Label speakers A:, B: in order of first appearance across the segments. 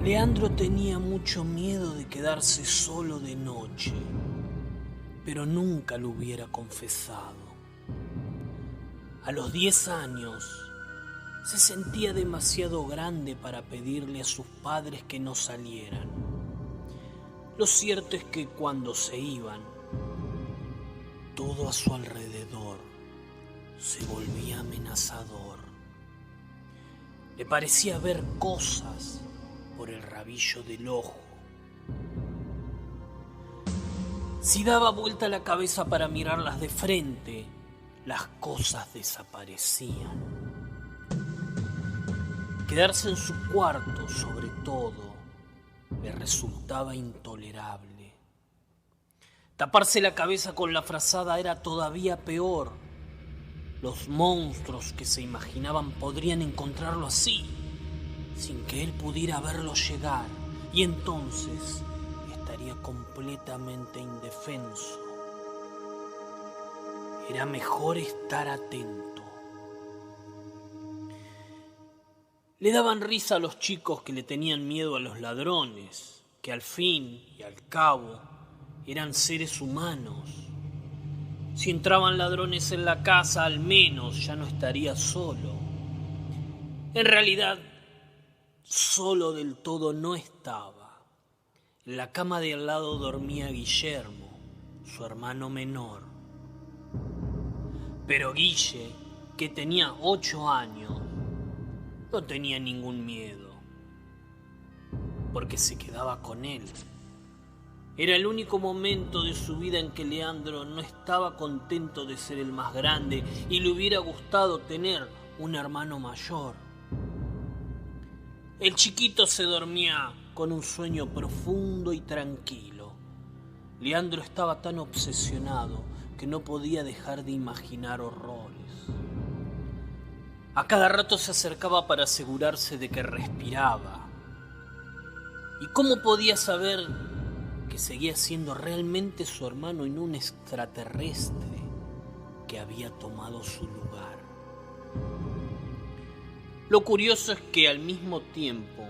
A: Leandro tenía mucho miedo de quedarse solo de noche, pero nunca lo hubiera confesado. A los 10 años, se sentía demasiado grande para pedirle a sus padres que no salieran. Lo cierto es que cuando se iban, todo a su alrededor se volvía amenazador. Le parecía ver cosas por el rabillo del ojo. Si daba vuelta la cabeza para mirarlas de frente, las cosas desaparecían. Quedarse en su cuarto, sobre todo, le resultaba intolerable. Taparse la cabeza con la frazada era todavía peor. Los monstruos que se imaginaban podrían encontrarlo así, sin que él pudiera verlo llegar, y entonces estaría completamente indefenso. Era mejor estar atento. Le daban risa a los chicos que le tenían miedo a los ladrones, que al fin y al cabo eran seres humanos. Si entraban ladrones en la casa, al menos ya no estaría solo. En realidad, solo del todo no estaba. En la cama de al lado dormía Guillermo, su hermano menor. Pero Guille, que tenía 8 años, no tenía ningún miedo, porque se quedaba con él. Era el único momento de su vida en que Leandro no estaba contento de ser el más grande y le hubiera gustado tener un hermano mayor. El chiquito se dormía con un sueño profundo y tranquilo. Leandro estaba tan obsesionado que no podía dejar de imaginar horrores. A cada rato se acercaba para asegurarse de que respiraba. ¿Y cómo podía saber que seguía siendo realmente su hermano y no un extraterrestre que había tomado su lugar? Lo curioso es que al mismo tiempo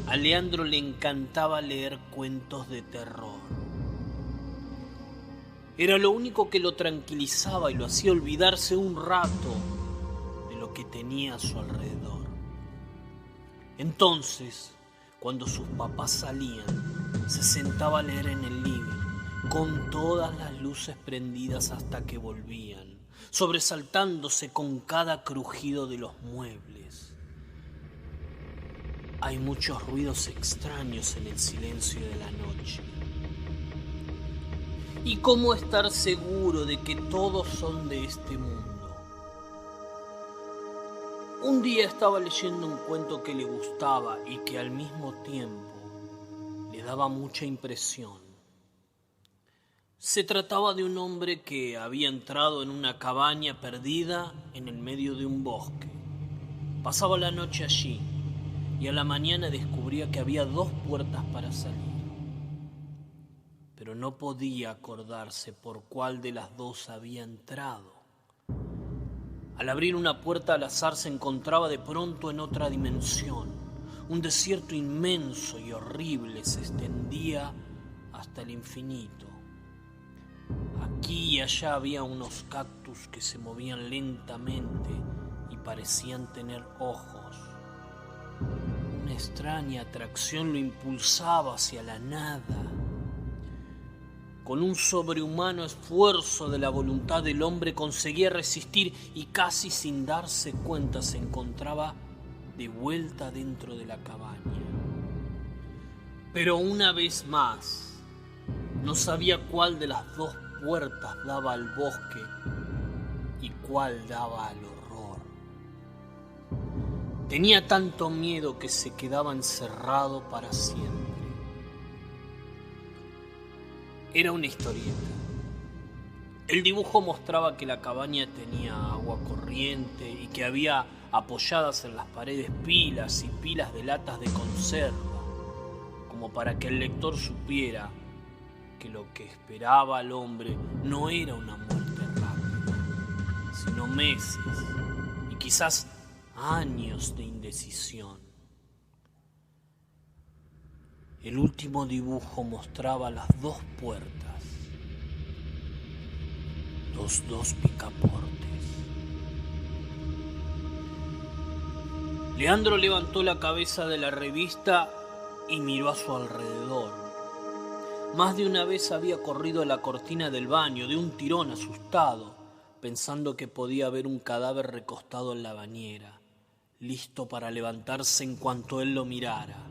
A: a Leandro le encantaba leer cuentos de terror. Era lo único que lo tranquilizaba y lo hacía olvidarse un rato de lo que tenía a su alrededor. Entonces, cuando sus papás salían, se sentaba a leer en el living, con todas las luces prendidas hasta que volvían, sobresaltándose con cada crujido de los muebles. Hay muchos ruidos extraños en el silencio de la noche. ¿Y cómo estar seguro de que todos son de este mundo? Un día estaba leyendo un cuento que le gustaba y que al mismo tiempo le daba mucha impresión. Se trataba de un hombre que había entrado en una cabaña perdida en el medio de un bosque. Pasaba la noche allí y a la mañana descubría que había 2 puertas para salir. Pero no podía acordarse por cuál de las 2 había entrado. Al abrir una puerta al azar se encontraba de pronto en otra dimensión. Un desierto inmenso y horrible se extendía hasta el infinito. Aquí y allá había unos cactus que se movían lentamente y parecían tener ojos. Una extraña atracción lo impulsaba hacia la nada. Con un sobrehumano esfuerzo de la voluntad del hombre conseguía resistir y casi sin darse cuenta se encontraba de vuelta dentro de la cabaña. Pero una vez más, no sabía cuál de las 2 puertas daba al bosque y cuál daba al horror. Tenía tanto miedo que se quedaba encerrado para siempre. Era una historieta. El dibujo mostraba que la cabaña tenía agua corriente y que había apoyadas en las paredes pilas y pilas de latas de conserva, como para que el lector supiera que lo que esperaba al hombre no era una muerte rápida, sino meses y quizás años de indecisión. El último dibujo mostraba las dos puertas, los dos picaportes. Leandro levantó la cabeza de la revista y miró a su alrededor. Más de una vez había corrido la cortina del baño de un tirón asustado, pensando que podía ver un cadáver recostado en la bañera, listo para levantarse en cuanto él lo mirara.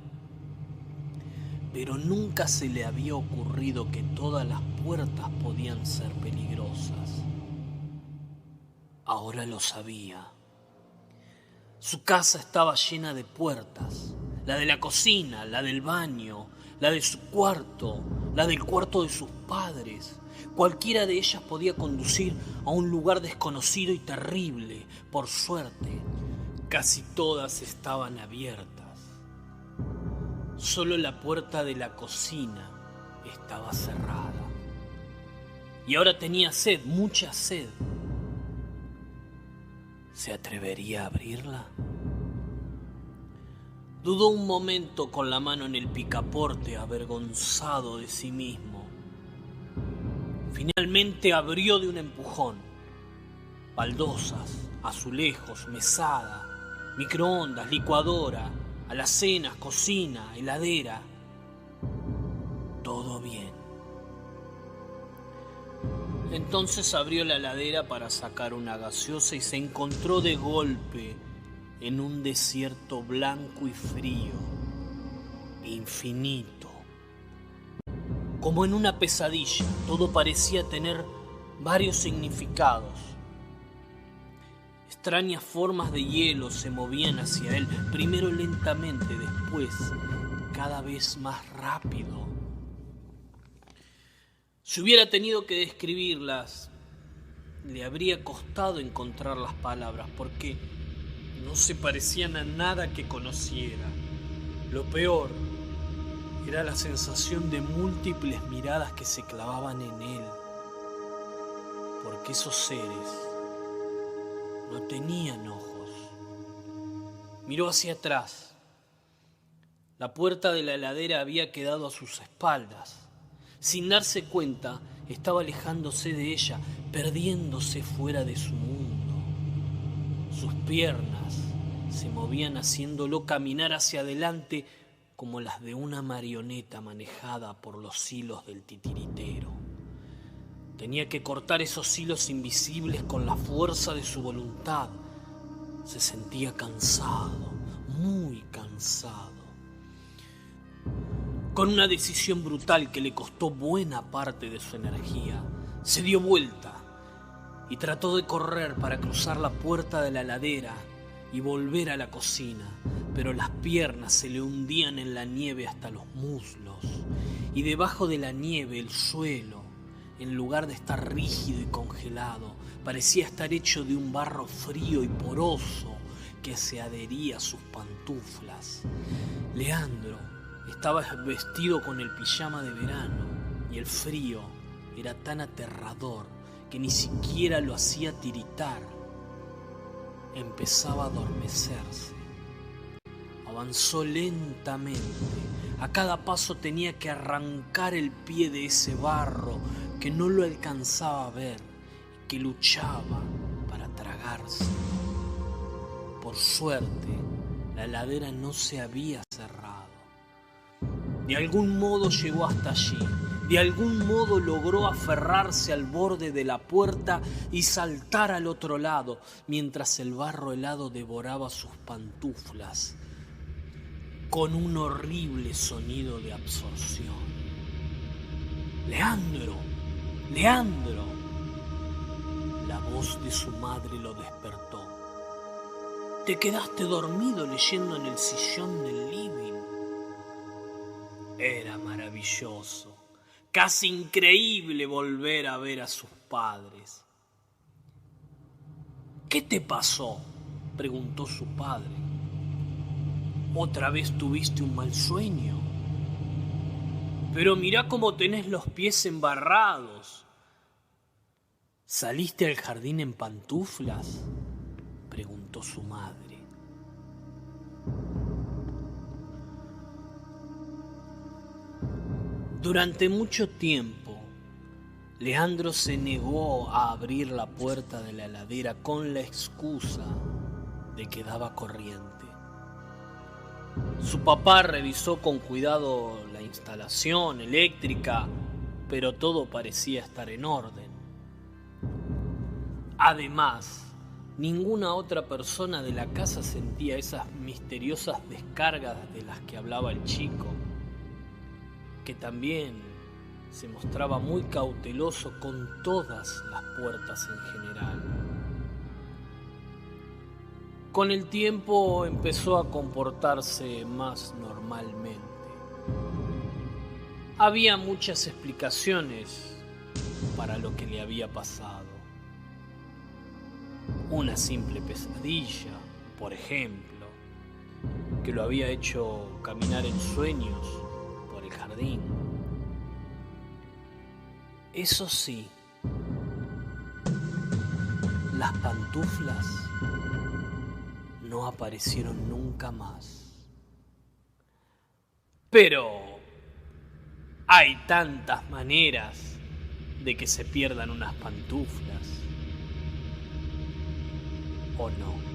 A: Pero nunca se le había ocurrido que todas las puertas podían ser peligrosas. Ahora lo sabía. Su casa estaba llena de puertas, la de la cocina, la del baño, la de su cuarto, la del cuarto de sus padres. Cualquiera de ellas podía conducir a un lugar desconocido y terrible. Por suerte, casi todas estaban abiertas. Solo la puerta de la cocina estaba cerrada. Y ahora tenía sed, mucha sed. ¿Se atrevería a abrirla? Dudó un momento con la mano en el picaporte, avergonzado de sí mismo. Finalmente abrió de un empujón. Baldosas, azulejos, mesada, microondas, licuadora, alacenas, cocina, heladera. Todo bien. Entonces abrió la heladera para sacar una gaseosa y se encontró de golpe en un desierto blanco y frío, infinito. Como en una pesadilla, todo parecía tener varios significados. Extrañas formas de hielo se movían hacia él, primero lentamente, después cada vez más rápido. Si hubiera tenido que describirlas, le habría costado encontrar las palabras, porque no se parecían a nada que conociera. Lo peor era la sensación de múltiples miradas que se clavaban en él, porque esos seres no tenían ojos. Miró hacia atrás. La puerta de la heladera había quedado a sus espaldas. Sin darse cuenta, estaba alejándose de ella, perdiéndose fuera de su mundo. Sus piernas se movían haciéndolo caminar hacia adelante como las de una marioneta manejada por los hilos del titiritero. Tenía que cortar esos hilos invisibles con la fuerza de su voluntad. Se sentía cansado, muy cansado. Con una decisión brutal que le costó buena parte de su energía, se dio vuelta y trató de correr para cruzar la puerta de la heladera y volver a la cocina, pero las piernas se le hundían en la nieve hasta los muslos, y debajo de la nieve el suelo, en lugar de estar rígido y congelado, parecía estar hecho de un barro frío y poroso que se adhería a sus pantuflas. Leandro estaba vestido con el pijama de verano y el frío era tan aterrador que ni siquiera lo hacía tiritar. Empezaba a adormecerse. Avanzó lentamente. A cada paso tenía que arrancar el pie de ese barro que no lo alcanzaba a ver y que luchaba para tragarse. Por suerte, la heladera no se había cerrado. De algún modo llegó hasta allí. De algún modo logró aferrarse al borde de la puerta y saltar al otro lado, mientras el barro helado devoraba sus pantuflas, con un horrible sonido de absorción. ¡Leandro! ¡Leandro! La voz de su madre lo despertó. Te quedaste dormido leyendo en el sillón del living. Era maravilloso, casi increíble volver a ver a sus padres. ¿Qué te pasó?, preguntó su padre. ¿Otra vez tuviste un mal sueño? Pero mirá cómo tenés los pies embarrados. ¿Saliste al jardín en pantuflas?, preguntó su madre. Durante mucho tiempo, Leandro se negó a abrir la puerta de la heladera con la excusa de que daba corriente. Su papá revisó con cuidado la instalación eléctrica, pero todo parecía estar en orden. Además, ninguna otra persona de la casa sentía esas misteriosas descargas de las que hablaba el chico, que también se mostraba muy cauteloso con todas las puertas en general. Con el tiempo empezó a comportarse más normalmente. Había muchas explicaciones para lo que le había pasado. Una simple pesadilla, por ejemplo, que lo había hecho caminar en sueños por el jardín. Eso sí, las pantuflas no aparecieron nunca más. Pero hay tantas maneras de que se pierdan unas pantuflas, ¿o no?